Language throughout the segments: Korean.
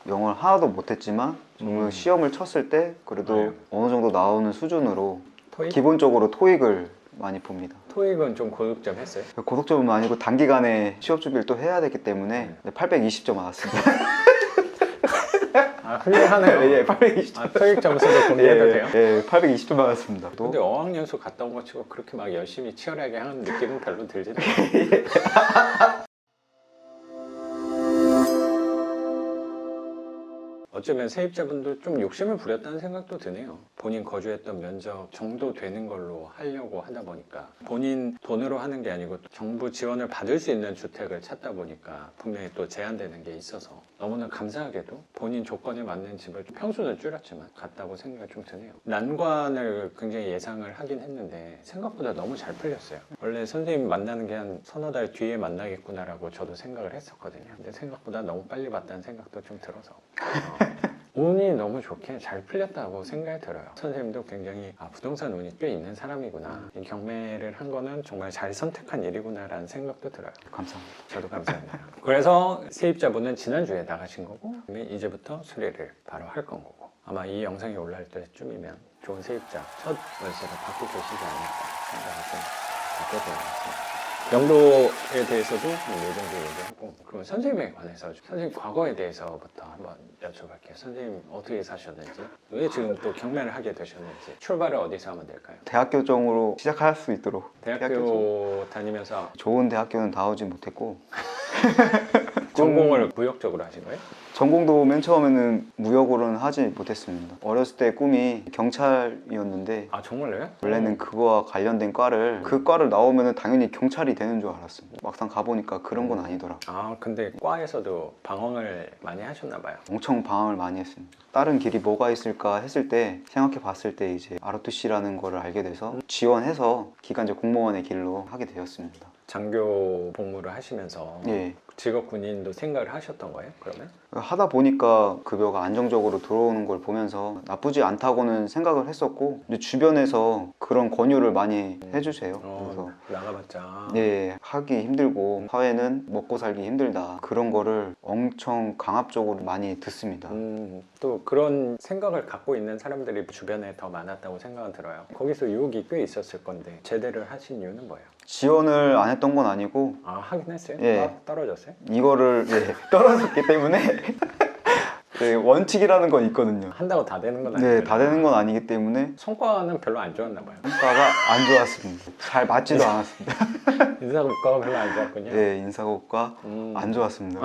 영어를 하나도 못했지만 정말 시험을 쳤을 때 그래도 어느 정도 나오는 수준으로 토익? 기본적으로 토익을 많이 봅니다. 토익은 좀 고득점 했어요? 고득점은 아니고 단기간에 취업 준비를 또 해야 되기 때문에 820점 나왔습니다. 아, 훌륭하네요. 예, 820점. 아, 토익 점수도 공개해도 돼요? 예, 820점 받았습니다. 근데 어학연수 갔다 온 거 치고 그렇게 막 열심히 치열하게 하는 느낌은 별로 들지는 않아요. 어쩌면 세입자분도 좀 욕심을 부렸다는 생각도 드네요. 본인 거주했던 면적 정도 되는 걸로 하려고 하다 보니까 본인 돈으로 하는 게 아니고 정부 지원을 받을 수 있는 주택을 찾다 보니까 분명히 또 제한되는 게 있어서 너무나 감사하게도 본인 조건에 맞는 집을 평수는 줄였지만 갔다고 생각이 좀 드네요. 난관을 굉장히 예상을 하긴 했는데 생각보다 너무 잘 풀렸어요. 원래 선생님 만나는 게 한 서너 달 뒤에 만나겠구나라고 저도 생각을 했었거든요. 근데 생각보다 너무 빨리 봤다는 생각도 좀 들어서 운이 너무 좋게 잘 풀렸다고 생각이 들어요. 선생님도 굉장히 부동산 운이 꽤 있는 사람이구나, 이 경매를 한 거는 정말 잘 선택한 일이구나 라는 생각도 들어요. 감사합니다. 저도 감사합니다. 그래서 세입자분은 지난주에 나가신 거고 이제부터 수리를 바로 할 건 거고, 아마 이 영상이 올라올 때쯤이면 좋은 세입자 첫 월세를 받고 계시지 않을까 생각을 좀 갖게 되는 것 같습니다. 영도에 대해서도 이 정도 얘기하고, 그럼 선생님에 관해서 선생님 과거에 대해서부터 한번 여쭤볼게요. 선생님 어떻게 사셨는지, 왜 지금 또 경매를 하게 되셨는지, 출발을 어디서 하면 될까요? 대학교정으로 시작할 수 있도록 대학교 다니면서 좋은 대학교는 나오지 못했고 전공을 무역적으로 하신 거예요? 전공도 맨 처음에는 무역으로는 하지 못했습니다. 어렸을 때 꿈이 경찰이었는데 아, 정말요? 원래는 그거와 관련된 과를, 그 과를 나오면 당연히 경찰이 되는 줄 알았습니다. 막상 가보니까 그런 건 아니더라고요. 아, 근데 과에서도 방황을 많이 하셨나 봐요. 엄청 방황을 많이 했습니다. 다른 길이 뭐가 있을까 했을 때, 생각해 봤을 때 이제 ROTC라는 거를 알게 돼서 지원해서 기간제 공무원의 길로 하게 되었습니다. 장교 복무를 하시면서 예. 직업 군인도 생각을 하셨던 거예요, 그러면? 하다 보니까 급여가 안정적으로 들어오는 걸 보면서 나쁘지 않다고는 생각을 했었고, 이제 주변에서 그런 권유를 많이 해주세요. 그래서 나가봤자. 네, 하기 힘들고 사회는 먹고 살기 힘들다, 그런 거를 엄청 강압적으로 많이 듣습니다. 또 그런 생각을 갖고 있는 사람들이 주변에 더 많았다고 생각은 들어요. 거기서 유혹이 꽤 있었을 건데 제대를 하신 이유는 뭐예요? 지원을 안 했던 건 아니고, 아, 하긴 했어요? 예. 떨어졌어요? 이거를 떨어졌기 때문에 네, 원칙이라는 건 있거든요. 한다고 다 되는 건 아니에요? 네, 다 되는 건 아니기 때문에 성과는 별로 안 좋았나 봐요. 성과가 안 좋았습니다. 잘 맞지도 않았습니다. 인사고과가 별로 안 좋았군요. 네, 인사고과 안 좋았습니다.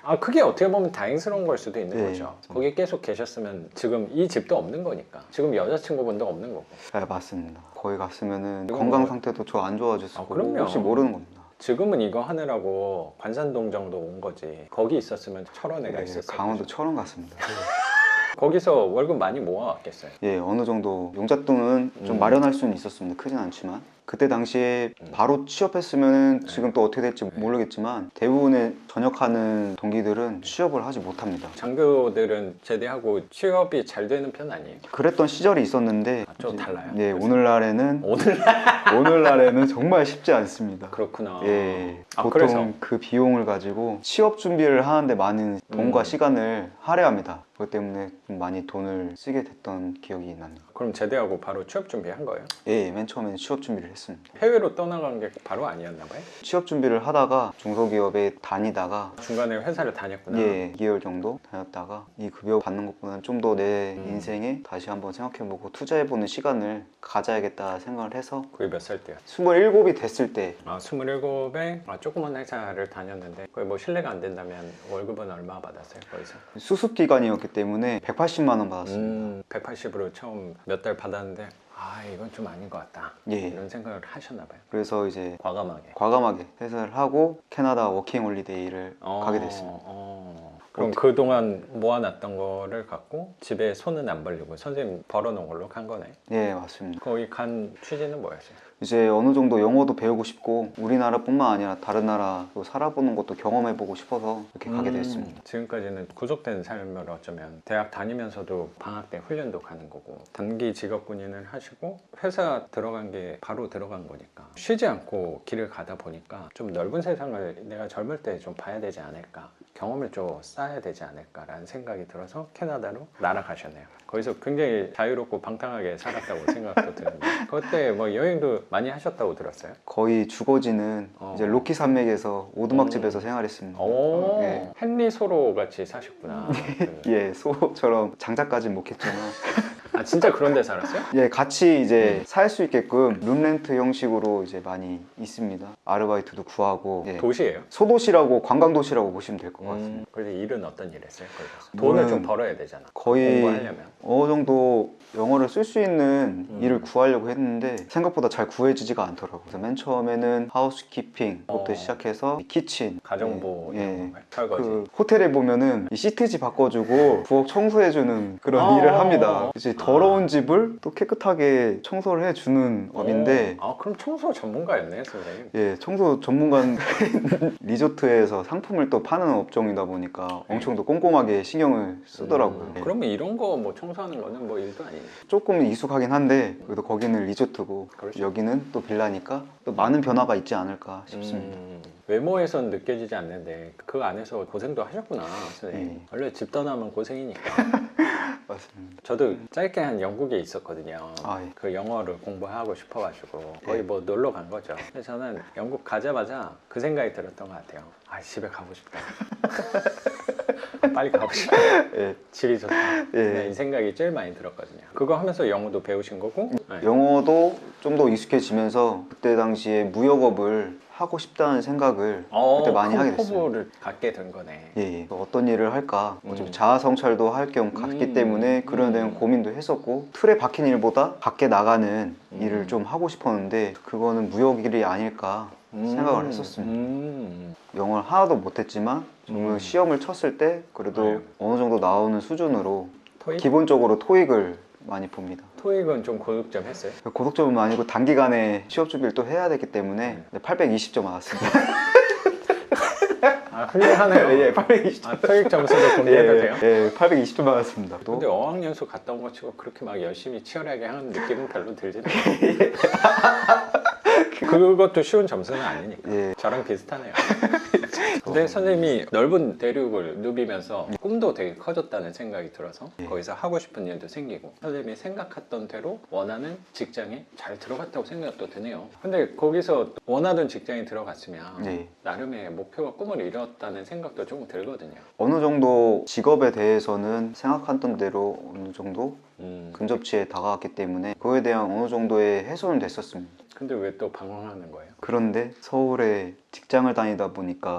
아, 그게 어떻게 보면 다행스러운 걸 수도 있는 네. 거죠. 거기 계속 계셨으면 지금 이 집도 없는 거니까, 지금 여자친구분도 없는 거고. 네, 맞습니다. 거기 갔으면은 그건 건강 뭐- 상태도 저 안 좋아졌을 아, 거고, 그럼요. 혹시 모르는 겁니다. 지금은 이거 하느라고 관산동 정도 온 거지. 거기 있었으면 철원에가 네, 있었어요. 강원도 철원 갔습니다. 거기서 월급 많이 모아왔겠어요. 예, 어느 정도 용잣돈은 좀 마련할 수는 있었습니다. 크진 않지만. 그때 당시에 바로 취업했으면 지금 또 어떻게 될지 모르겠지만 대부분의 전역하는 동기들은 취업을 하지 못합니다. 장교들은 제대하고 취업이 잘 되는 편 아니에요? 그랬던 시절이 있었는데 좀 달라요? 네, 그래서? 오늘날에는 오늘 정말 쉽지 않습니다. 그렇구나. 예, 아, 보통 그래서? 그 비용을 가지고 취업 준비를 하는데 많은 돈과 시간을 할애합니다. 그것 때문에 좀 많이 돈을 쓰게 됐던 기억이 납니다. 그럼 제대하고 바로 취업 준비한 거예요? 예, 맨 처음에는 취업 준비를 했습니다. 해외로 떠나간 게 바로 아니었나 봐요? 취업 준비를 하다가 중소기업에 다니다가 중간에 회사를 다녔구나. 예, 2개월 정도 다녔다가 이 급여 받는 것보다는 좀 더 내 인생에 다시 한번 생각해보고 투자해보는 시간을 가져야겠다 생각을 해서 그게 몇 살 때요? 27이 됐을 때 아, 27에 조그만 회사를 다녔는데 거의 뭐 실례가 안 된다면 월급은 얼마 받았어요, 거기서? 수습 기간이었기 때문에 180만 원 받았습니다. 180으로 처음 몇 달 받았는데 이건 좀 아닌 것 같다, 예. 이런 생각을 하셨나 봐요. 그래서 이제 과감하게 퇴사를 하고 캐나다 워킹 홀리데이를 가게 됐습니다. 그럼 그동안 모아놨던 거를 갖고 집에 손은 안 벌리고 선생님 벌어놓은 걸로 간 거네. 네, 맞습니다. 거기 간 취지는 뭐였어요? 이제 어느 정도 영어도 배우고 싶고 우리나라뿐만 아니라 다른 나라도 살아보는 것도 경험해보고 싶어서 이렇게 가게 됐습니다. 지금까지는 구속된 삶을 어쩌면 대학 다니면서도 방학 때 훈련도 가는 거고 단기 직업 군인을 하시고 회사 들어간 게 바로 들어간 거니까 쉬지 않고 길을 가다 보니까 좀 넓은 세상을 내가 젊을 때 좀 봐야 되지 않을까, 경험을 좀 쌓아야 되지 않을까라는 생각이 들어서 캐나다로 날아가셨네요. 거기서 굉장히 자유롭고 방탕하게 살았다고 생각도 드는데 그때 뭐 여행도 많이 하셨다고 들었어요. 거의 주거지는 이제 로키 산맥에서 오두막집에서 음. 생활했습니다. 오, 예. 헨리 소로 같이 사셨구나. 예, 소처럼 장작까지는 못 했지만 아 진짜 그런 데 살았어요? 예, 같이 이제 살 수 있게끔 룸렌트 형식으로 이제 많이 있습니다. 아르바이트도 구하고 예. 도시예요? 소도시라고 관광도시라고 보시면 될 것 같습니다. 그래서 일은 어떤 일 했어요? 거기 가서? 돈을 저는 좀 벌어야 되잖아. 거의 공부하려면. 어느 정도 영어를 쓸 수 있는 음. 일을 구하려고 했는데 생각보다 잘 구해지지가 않더라고요. 그래서 맨 처음에는 하우스키핑부터 시작해서 키친, 가정부 예, 이런 거, 설거지. 그 호텔에 보면은 이 시트지 바꿔주고 부엌 청소해주는 그런 일을 합니다. 이제 더러운 집을 또 깨끗하게 청소를 해주는 업인데 아 그럼 청소 전문가였네 선생님. 예, 청소 전문가는 리조트에서 상품을 또 파는 업종이다 보니까 엄청 더 꼼꼼하게 신경을 쓰더라고요. 예. 그러면 이런 거 뭐 청소하는 거는 뭐 일도 아니네. 조금 익숙하긴 한데 그래도 거기는 리조트고 그렇죠. 여기는 또 빌라니까 또 많은 변화가 있지 않을까 싶습니다. 외모에선 느껴지지 않는데 그 안에서 고생도 하셨구나 선생님. 예. 원래 집 떠나면 고생이니까. 맞습니다. 저도 짧게 한 영국에 있었거든요. 아, 예. 그 영어를 공부하고 싶어가지고 거의 예. 뭐 놀러 간 거죠. 그래서 저는 영국 가자마자 그 생각이 들었던 것 같아요. 아 집에 가고 싶다. 빨리 가고 싶다. 예. 집이 좋다. 예. 네, 이 생각이 제일 많이 들었거든요. 그거 하면서 영어도 배우신 거고. 네. 영어도 좀 더 익숙해지면서 그때 당시에 무역업을 하고 싶다는 생각을 그때 많이 하게 됐어요. 포부를 갖게 된 거네. 예, 예. 어떤 일을 할까? 어차피 음. 자아 성찰도 할 겸 갔기 때문에 그런 데는 고민도 했었고 틀에 박힌 일보다 밖에 나가는 일을 좀 하고 싶었는데 그거는 무역 일이 아닐까 생각을 했었습니다. 영어를 하나도 못했지만 정말 시험을 쳤을 때 그래도 네. 어느 정도 나오는 수준으로 토익? 기본적으로 토익을 많이 봅니다. 토익은 좀 고득점 했어요? 고속점은 아니고 단기간에 취업 준비를 또 해야 되기 때문에 820점 나왔습니다. 아 훌륭하네요. 예, 820점. 아 토익 점수도 공개해도 돼요? 예, 820점 나왔습니다. 또 근데 어학연수 갔다 온 거 치고 그렇게 막 열심히 치열하게 하는 느낌은 별로 들지 않아요. 그것도 쉬운 점수는 아니니까. 예. 저랑 비슷하네요. 근데 선생님이 넓은 대륙을 누비면서 꿈도 되게 커졌다는 생각이 들어서 예. 거기서 하고 싶은 일도 생기고 선생님이 생각했던 대로 원하는 직장에 잘 들어갔다고 생각도 드네요. 근데 거기서 원하던 직장에 들어갔으면 예. 나름의 목표와 꿈을 이뤘다는 생각도 조금 들거든요. 어느 정도 직업에 대해서는 생각했던 대로 어느 정도 근접치에 다가왔기 때문에 그거에 대한 어느 정도의 해소는 됐었습니다. 근데 왜 또 방황하는 거예요? 그런데 서울에 직장을 다니다 보니까